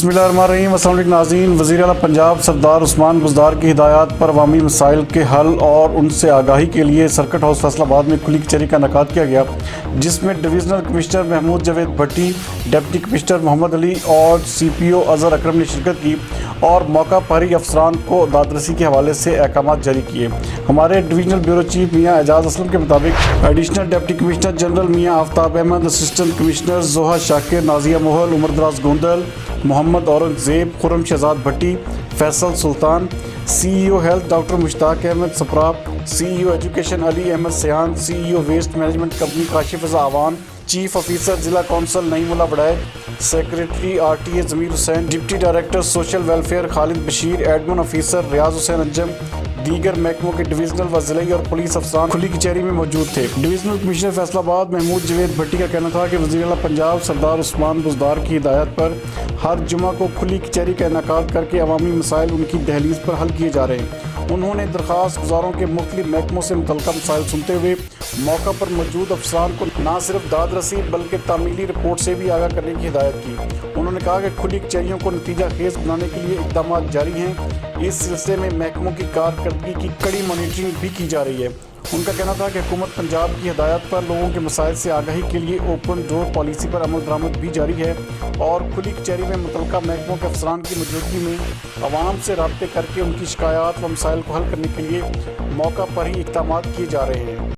بسم اللہ الرحمن الرحیم۔ السلام علیکم ناظرین، وزیر اعلیٰ پنجاب سردار عثمان بزدار کی ہدایات پر عوامی مسائل کے حل اور ان سے آگاہی کے لیے سرکٹ ہاؤس فیصل آباد میں کھلی کچہری کا انعقاد کیا گیا، جس میں ڈویژنل کمشنر محمود جاوید بھٹی، ڈپٹی کمشنر محمد علی اور سی پی او اظہر اکرم نے شرکت کی اور موقع پر ہی افسران کو دادرسی کے حوالے سے احکامات جاری کیے۔ ہمارے ڈویژنل بیورو چیف میاں اعجاز اسلم کے مطابق additional deputy commissioner general Mian Aftab Ahmed, assistant commissioner Zoha Shakir, Nazia Mohal, Umar Daraz Gondal, Muhammad Aurangzeb, Khurram Shahzad Bhatti, Faisal Sultan, C E O health doctor Mushtaq Ahmed Sipra, C E O education Ali Ahmed Sayan, C E O waste management company Kashif Raza Awan, chief officer ضلع council Naeemullah Warraich, secretary R T A Zameer Hussain, deputy director social welfare Khalid Bashir, admin officer Riaz Hussain انجم، دیگر محکموں کے divisional و ضلعی اور police افسران کھلی کچہری میں موجود تھے۔ ڈویژنل کمشنر فیصل آباد محمود جاوید بھٹی کا کہنا تھا کہ وزیر اعلیٰ پنجاب سردار عثمان بزدار کی ہدایت پر ہر جمعہ کو کھلی کچہری کا انعقاد کر کے عوامی مسائل ان کی دہلیز پر حل کیے جا رہے ہیں۔ انہوں نے درخواست گزاروں کے مختلف محکموں سے متعلقہ مسائل سنتے ہوئے موقع پر موجود افسران کو نہ صرف داد رسی بلکہ تعمیلی رپورٹ سے بھی آگاہ کرنے کی ہدایت کی۔ انہوں نے کہا کہ کھلی کچہریوں کو نتیجہ خیز بنانے کے لیے اقدامات جاری ہیں۔ اس سلسلے میں محکموں کی کارکردگی کی کڑی مانیٹرنگ بھی کی جا رہی ہے۔ ان کا کہنا تھا کہ حکومت پنجاب کی ہدایات پر لوگوں کے مسائل سے آگاہی کے لیے اوپن ڈور پالیسی پر عمل درآمد بھی جاری ہے اور کھلی کچہری میں متعلقہ محکموں کے افسران کی موجودگی میں عوام سے رابطے کر کے ان کی شکایات و مسائل کو حل کرنے کے لیے موقع پر ہی اقدامات کیے جا رہے ہیں۔